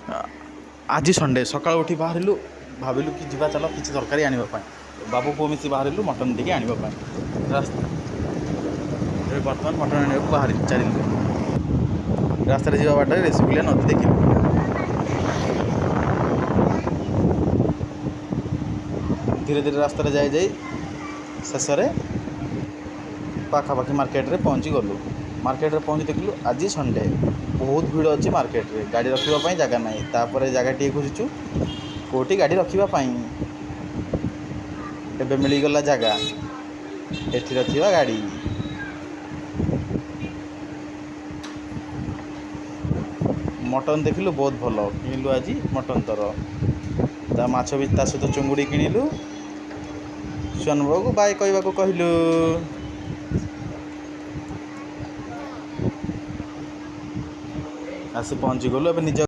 आज संडे सकाळ उठी बाहरिलु भाविलु कि जीवा चल किसी तरकारी आनिबा बाबू पुओ मिसी बाहरिलु मटन टिके आनिबा रास्ता बर्तमान मटन आने को बाहर चलू रास्तार जावा बाटे रेसिकुलिया नदी देखिलु धीरे धीरे रास्तार जाई जाई शेष पाखापाखि मार्केट रे पहुँची गलु मार्केट रे पहुँची देखलु आज संडे बहुत भीड़ अच्छी मार्केट रे गाड़ी रखापी जगह ना तापर जगह टी खोजुचु कोटी गाड़ी रखापी एबे मिलगला जगह एठी रखिबा गाड़ी मटन देखिलु बहुत भल किणिलु आज मटन तर माछ भी ता सहित चुंगुड़ी किणिलु सुन बाबू बाय कहवाक कहलु आसी पहुँची गलु ए निज